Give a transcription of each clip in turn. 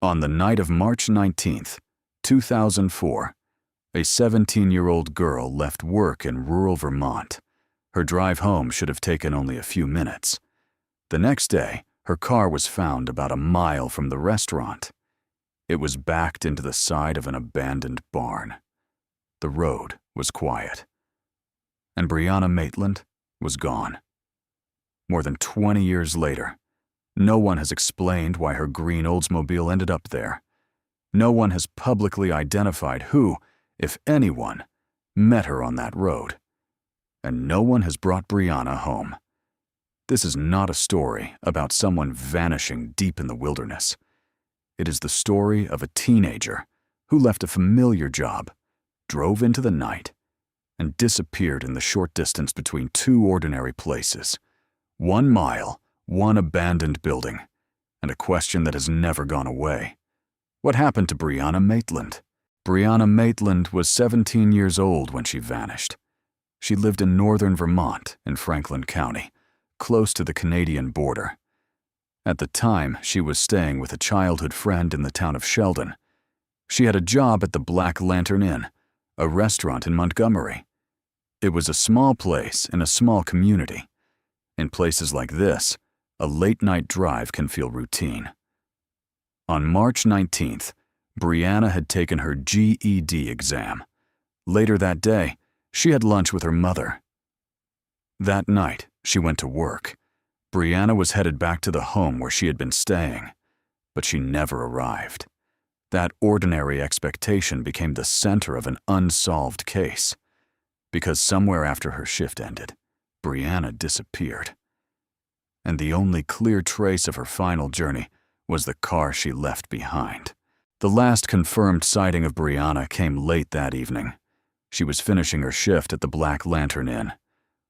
On the night of March 19th, 2004, a 17-year-old girl left work in rural Vermont. Her drive home should have taken only a few minutes. The next day, her car was found about a mile from the restaurant. It was backed into the side of an abandoned barn. The road was quiet. And Brianna Maitland was gone. More than 20 years later, no one has explained why her green Oldsmobile ended up there. No one has publicly identified who, if anyone, met her on that road. And no one has brought Brianna home. This is not a story about someone vanishing deep in the wilderness. It is the story of a teenager who left a familiar job, drove into the night, and disappeared in the short distance between two ordinary places. 1 mile, one abandoned building, and a question that has never gone away. What happened to Brianna Maitland? Brianna Maitland was 17 years old when she vanished. She lived in northern Vermont in Franklin County, close to the Canadian border. At the time, she was staying with a childhood friend in the town of Sheldon. She had a job at the Black Lantern Inn, a restaurant in Montgomery. It was a small place in a small community. In places like this, a late-night drive can feel routine. On March 19th, Brianna had taken her GED exam. Later that day, she had lunch with her mother. That night, she went to work. Brianna was headed back to the home where she had been staying, but she never arrived. That ordinary expectation became the center of an unsolved case, because somewhere after her shift ended, Brianna disappeared. And the only clear trace of her final journey was the car she left behind. The last confirmed sighting of Brianna came late that evening. She was finishing her shift at the Black Lantern Inn.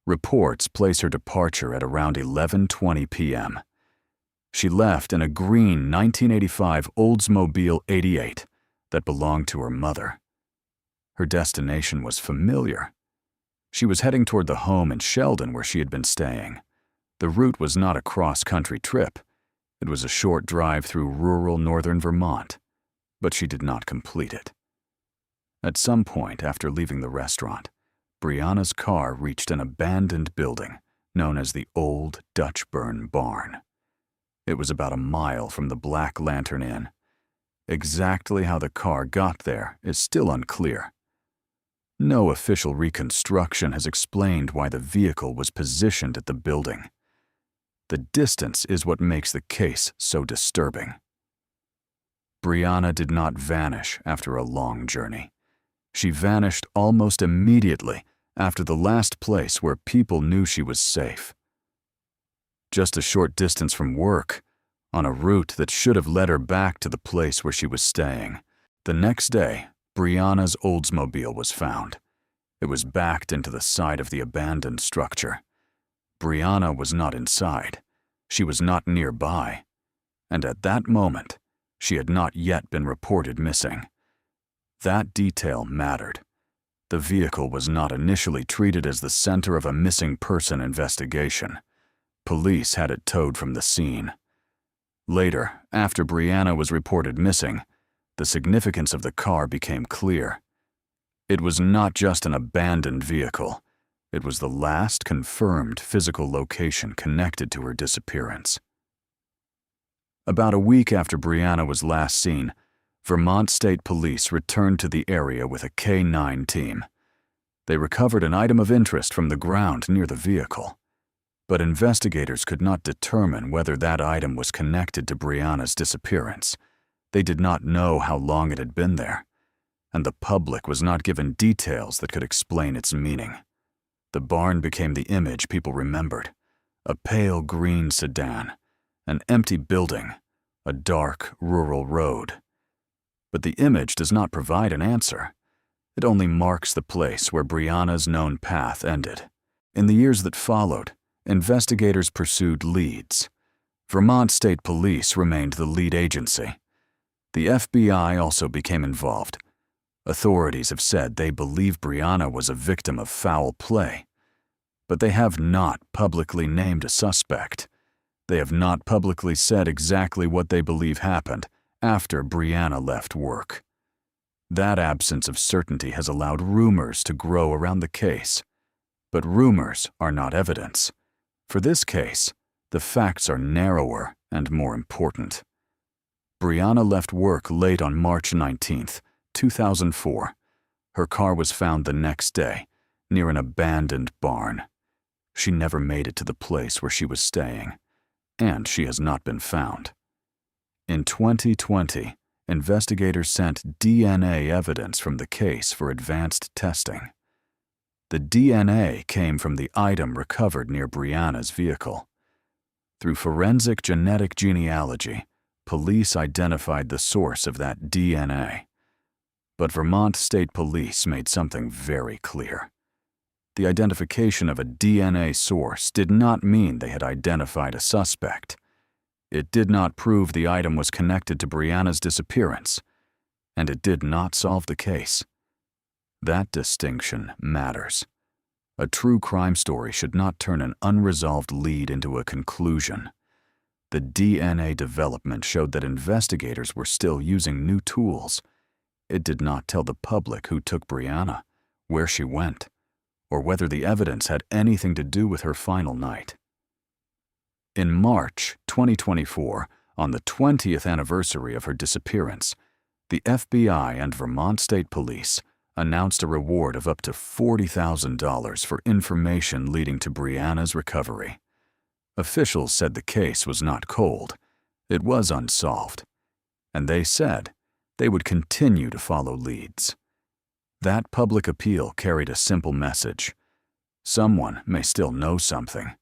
Reports place her departure at around 11:20 p.m. She left in a green 1985 Oldsmobile 88 that belonged to her mother. Her destination was familiar. She was heading toward the home in Sheldon where she had been staying. The route was not a cross-country trip. It was a short drive through rural northern Vermont, but she did not complete it. At some point after leaving the restaurant, Brianna's car reached an abandoned building known as the Old Dutchburn Barn. It was about a mile from the Black Lantern Inn. Exactly how the car got there is still unclear. No official reconstruction has explained why the vehicle was positioned at the building. The distance is what makes the case so disturbing. Brianna did not vanish after a long journey. She vanished almost immediately after the last place where people knew she was safe. Just a short distance from work, on a route that should have led her back to the place where she was staying. The next day, Brianna's Oldsmobile was found. It was backed into the side of the abandoned structure. Brianna was not inside. She was not nearby. And at that moment, she had not yet been reported missing. That detail mattered. The vehicle was not initially treated as the center of a missing person investigation. Police had it towed from the scene. Later, after Brianna was reported missing, the significance of the car became clear. It was not just an abandoned vehicle. It was the last confirmed physical location connected to her disappearance. About a week after Brianna was last seen, Vermont State Police returned to the area with a K-9 team. They recovered an item of interest from the ground near the vehicle, but investigators could not determine whether that item was connected to Brianna's disappearance. They did not know how long it had been there, and the public was not given details that could explain its meaning. The barn became the image people remembered: a pale green sedan, an empty building, a dark rural road. But the image does not provide an answer. It only marks the place where Brianna's known path ended. In the years that followed, investigators pursued leads. Vermont State Police remained the lead agency. The FBI also became involved. Authorities have said they believe Brianna was a victim of foul play, but they have not publicly named a suspect. They have not publicly said exactly what they believe happened after Brianna left work. That absence of certainty has allowed rumors to grow around the case. But rumors are not evidence. For this case, the facts are narrower and more important. Brianna left work late on March 19, 2004. Her car was found the next day, near an abandoned barn. She never made it to the place where she was staying, and she has not been found. In 2020, investigators sent DNA evidence from the case for advanced testing. The DNA came from the item recovered near Brianna's vehicle. Through forensic genetic genealogy, police identified the source of that DNA. But Vermont State Police made something very clear. The identification of a DNA source did not mean they had identified a suspect. It did not prove the item was connected to Brianna's disappearance, and it did not solve the case. That distinction matters. A true crime story should not turn an unresolved lead into a conclusion. The DNA development showed that investigators were still using new tools. It did not tell the public who took Brianna, where she went, or whether the evidence had anything to do with her final night. In March 2024, on the 20th anniversary of her disappearance, the FBI and Vermont State Police announced a reward of up to $40,000 for information leading to Brianna's recovery. Officials said the case was not cold, it was unsolved, and they said they would continue to follow leads. That public appeal carried a simple message. Someone may still know something.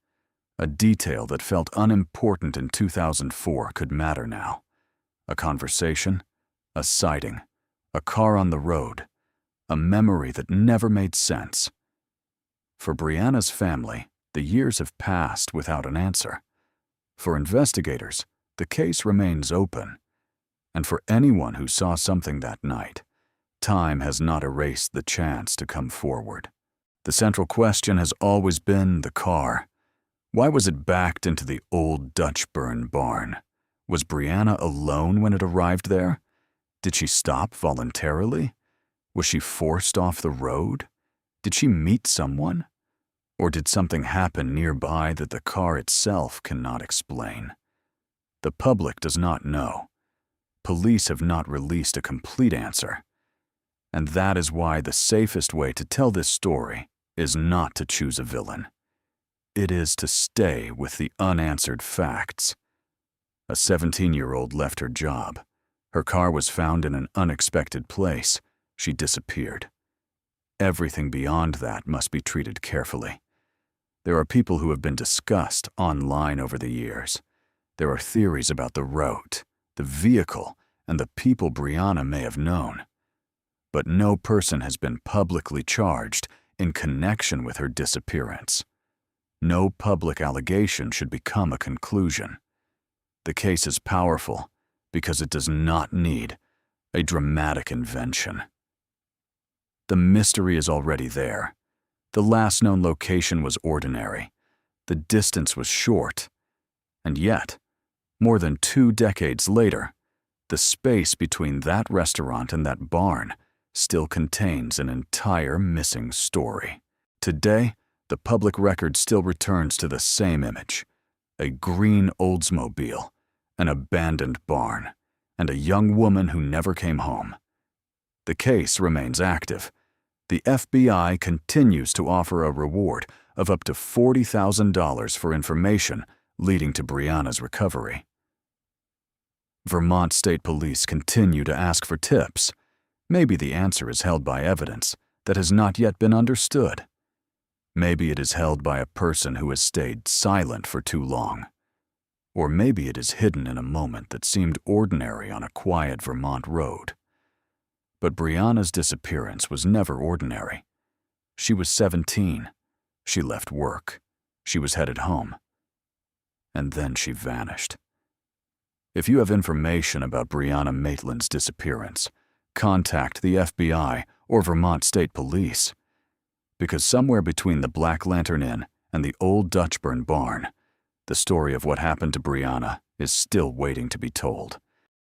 A detail that felt unimportant in 2004 could matter now. A conversation, a sighting, a car on the road, a memory that never made sense. For Brianna's family, the years have passed without an answer. For investigators, the case remains open. And for anyone who saw something that night, time has not erased the chance to come forward. The central question has always been the car. Why was it backed into the old Dutch burn barn? Was Brianna alone when it arrived there? Did she stop voluntarily? Was she forced off the road? Did she meet someone? Or did something happen nearby that the car itself cannot explain? The public does not know. Police have not released a complete answer. And that is why the safest way to tell this story is not to choose a villain. It is to stay with the unanswered facts. A 17-year-old left her job. Her car was found in an unexpected place. She disappeared. Everything beyond that must be treated carefully. There are people who have been discussed online over the years. There are theories about the route, the vehicle, and the people Brianna may have known. But no person has been publicly charged in connection with her disappearance. No public allegation should become a conclusion. The case is powerful because it does not need a dramatic invention. The mystery is already there. The last known location was ordinary. The distance was short. And yet, more than 2 decades later, the space between that restaurant and that barn still contains an entire missing story. Today, the public record still returns to the same image: a green Oldsmobile, an abandoned barn, and a young woman who never came home. The case remains active. The FBI continues to offer a reward of up to $40,000 for information leading to Brianna's recovery. Vermont State Police continue to ask for tips. Maybe the answer is held by evidence that has not yet been understood. Maybe it is held by a person who has stayed silent for too long. Or maybe it is hidden in a moment that seemed ordinary on a quiet Vermont road. But Brianna's disappearance was never ordinary. She was 17. She left work. She was headed home. And then she vanished. If you have information about Brianna Maitland's disappearance, contact the FBI or Vermont State Police. Because somewhere between the Black Lantern Inn and the old Dutchburn barn, the story of what happened to Brianna is still waiting to be told.